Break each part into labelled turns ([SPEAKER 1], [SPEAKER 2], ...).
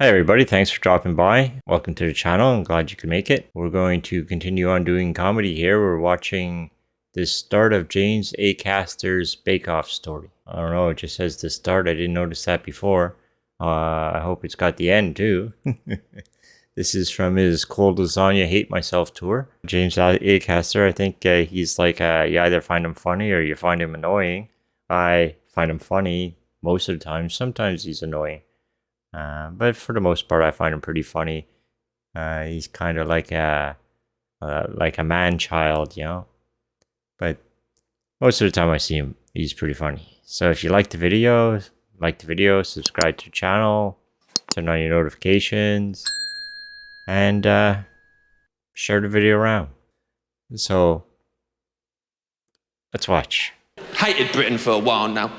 [SPEAKER 1] Hi everybody, thanks for dropping by. Welcome to the channel. I'm glad you could make it. We're going to continue on doing comedy here. We're watching the start of James Acaster's Bake Off story. I don't know, it just says the start. I didn't notice that before. I hope it's got the end too. This is from his Cold Lasagna Hate Myself tour. James Acaster, I think he's like, you either find him funny or you find him annoying. I find him funny most of the time. Sometimes he's annoying. But for the most part, I find him pretty funny. He's kind of like a man-child, you know. But most of the time I see him, he's pretty funny. So if you like the video, subscribe to the channel, turn on your notifications, and share the video around. So let's watch.
[SPEAKER 2] Hated Britain for a while now.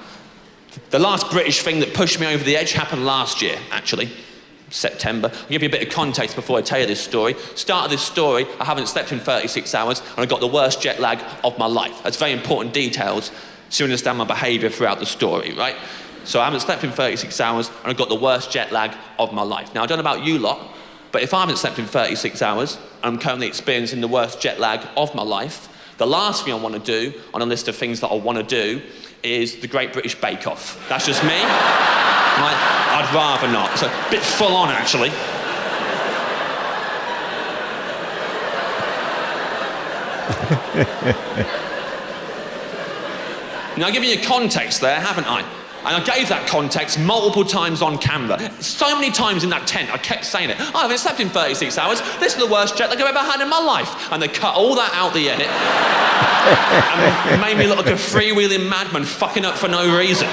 [SPEAKER 2] The last British thing that pushed me over the edge happened last year, actually. September. I'll give you a bit of context before I tell you this story. Start of this story, I haven't slept in 36 hours and I got the worst jet lag of my life. That's very important details so you understand my behaviour throughout the story, right? So I haven't slept in 36 hours and I got the worst jet lag of my life. Now I don't know about you lot, but if I haven't slept in 36 hours and I'm currently experiencing the worst jet lag of my life, the last thing I want to do on a list of things that I want to do is the Great British Bake Off. That's just me. I'd rather not. It's a bit full on, actually. Now, I've given you context there, haven't I? And I gave that context multiple times on camera. So many times in that tent, I kept saying it. I haven't slept in 36 hours. This is the worst jet lag I've ever had in my life. And they cut all that out the edit. And made me look like a freewheeling madman fucking up for no reason.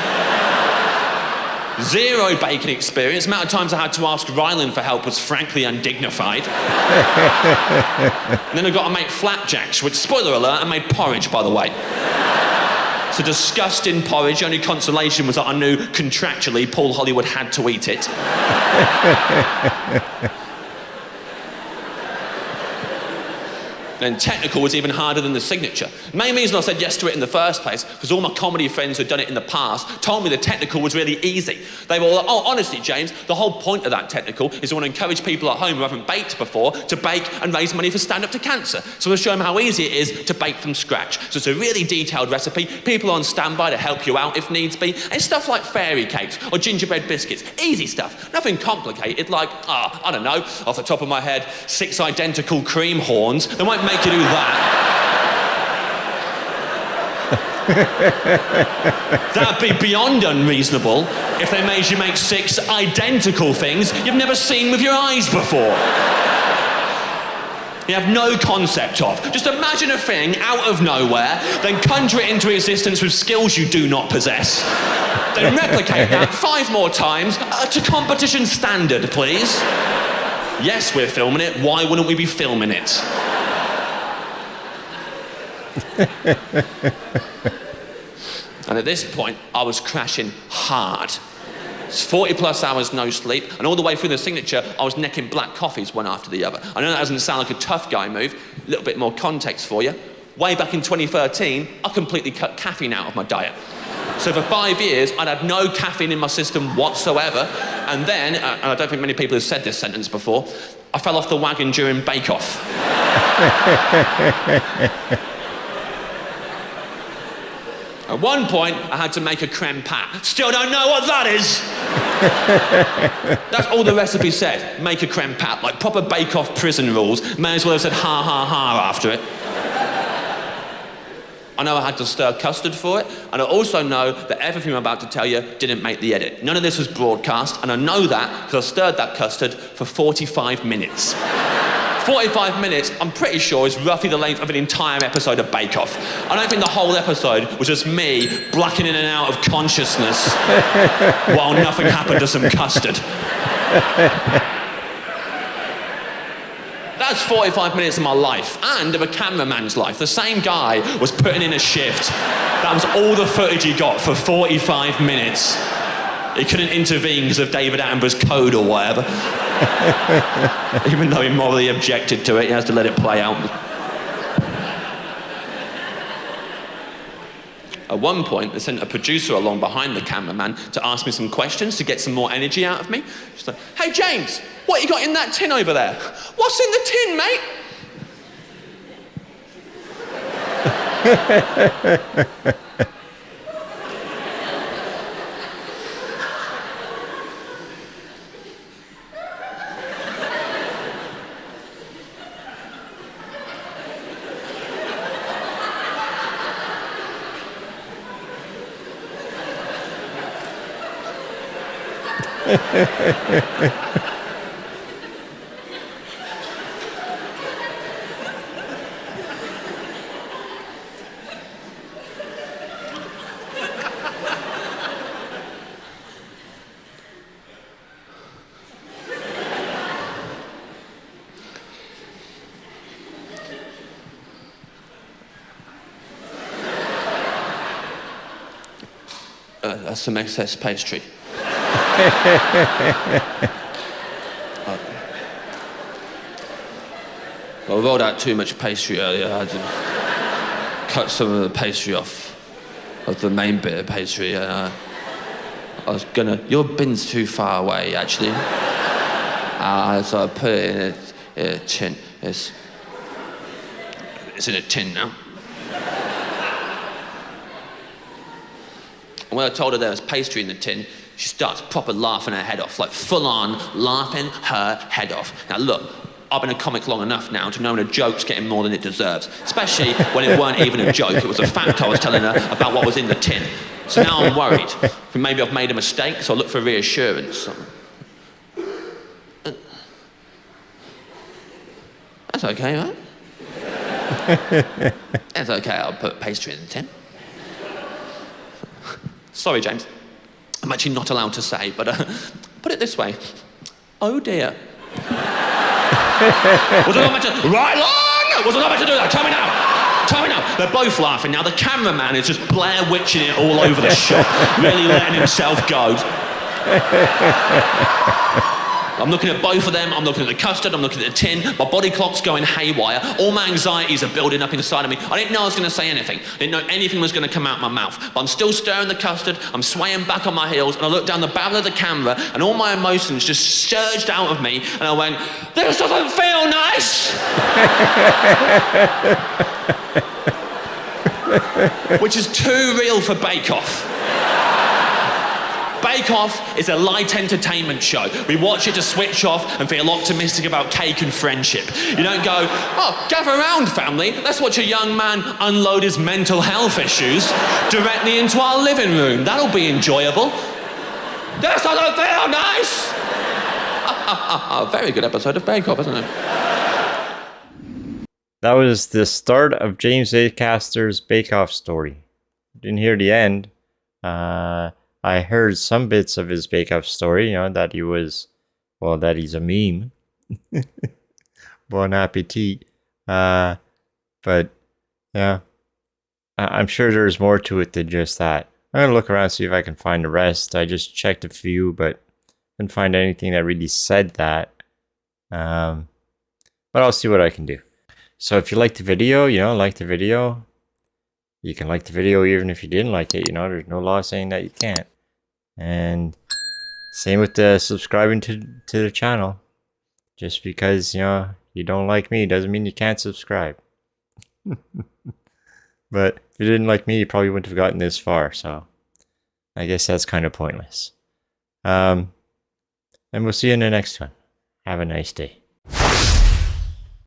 [SPEAKER 2] Zero baking experience. The amount of times I had to ask Ryland for help was frankly undignified. And then I got to make flapjacks, which, spoiler alert, I made porridge, by the way. It's a disgusting porridge. The only consolation was that I knew contractually Paul Hollywood had to eat it. Then technical was even harder than the signature. The main reason I said yes to it in the first place, because all my comedy friends who'd done it in the past told me the technical was really easy. They were all like, oh, honestly, James, the whole point of that technical is I want to encourage people at home who haven't baked before to bake and raise money for Stand Up to Cancer. So we'll show them how easy it is to bake from scratch. So it's a really detailed recipe, people on standby to help you out if needs be, and stuff like fairy cakes or gingerbread biscuits. Easy stuff, nothing complicated like, I don't know, off the top of my head, 6 identical cream horns. They won't make you do that. That'd be beyond unreasonable if they made you make 6 identical things you've never seen with your eyes before. You have no concept of. Just imagine a thing out of nowhere, then conjure it into existence with skills you do not possess. Then replicate that 5 more times to competition standard, please. Yes, we're filming it. Why wouldn't we be filming it? And at this point, I was crashing hard. It's 40 plus hours no sleep, and all the way through the signature, I was necking black coffees one after the other. I know that doesn't sound like a tough guy move. A little bit more context for you. Way back in 2013, I completely cut caffeine out of my diet. So for 5 years, I'd had no caffeine in my system whatsoever. And then, and I don't think many people have said this sentence before, I fell off the wagon during Bake Off. At one point, I had to make a creme pat. Still don't know what that is. That's all the recipe said. Make a creme pat, like proper Bake Off prison rules. May as well have said ha ha ha after it. I know I had to stir custard for it, and I also know that everything I'm about to tell you didn't make the edit. None of this was broadcast, and I know that because I stirred that custard for 45 minutes. 45 minutes, I'm pretty sure, is roughly the length of an entire episode of Bake Off. I don't think the whole episode was just me blacking in and out of consciousness while nothing happened to some custard. That's 45 minutes of my life, and of a cameraman's life. The same guy was putting in a shift. That was all the footage he got for 45 minutes. He couldn't intervene because of David Attenborough's code or whatever. Even though he morally objected to it, he has to let it play out. At one point, they sent a producer along behind the cameraman to ask me some questions to get some more energy out of me. She's like, "Hey James, what you got in that tin over there?" "What's in the tin, mate?" That's some excess pastry. I rolled out too much pastry earlier. I had to cut some of the pastry off of the main bit of pastry. I was gonna... Your bin's too far away, actually. So I put it in a tin. It's in a tin now. And when I told her there was pastry in the tin, she starts proper laughing her head off, like full-on laughing her head off. Now look, I've been a comic long enough now to know when a joke's getting more than it deserves, especially when it weren't even a joke. It was a fact I was telling her about what was in the tin. So now I'm worried. Maybe I've made a mistake, so I look for reassurance. That's okay, right? That's okay, I'll put pastry in the tin. Sorry, James. I'm actually not allowed to say, but put it this way. Oh dear. Was I not meant to... Right long! Was I not meant to do that? Tell me now. Tell me now. They're both laughing now. The cameraman is just Blair Witching it all over the shop, really letting himself go. I'm looking at both of them. I'm looking at the custard. I'm looking at the tin. My body clock's going haywire. All my anxieties are building up inside of me. I didn't know I was going to say anything. I didn't know anything was going to come out my mouth. But I'm still stirring the custard. I'm swaying back on my heels. And I look down the barrel of the camera, and all my emotions just surged out of me. And I went, "This doesn't feel nice!" Which is too real for Bake Off. Bake Off is a light entertainment show. We watch it to switch off and feel optimistic about cake and friendship. You don't go, "Oh, gather around, family. Let's watch a young man unload his mental health issues directly into our living room. That'll be enjoyable." This doesn't feel nice! Very good episode of Bake Off, isn't it?
[SPEAKER 1] That was the start of James Acaster's Bake Off story. Didn't hear the end. I heard some bits of his Bake Off story, you know, that he was, well, that he's a meme. Bon appetit. But, yeah, I'm sure there's more to it than just that. I'm going to look around, see if I can find the rest. I just checked a few, but couldn't find anything that really said that. But I'll see what I can do. So if you liked the video, you know, like the video. You can like the video even if you didn't like it, you know, there's no law saying that you can't. And same with the subscribing to the channel. Just because, you know, you don't like me doesn't mean you can't subscribe. But if you didn't like me, you probably wouldn't have gotten this far, so I guess that's kind of pointless. And we'll see you in the next one. Have a nice day.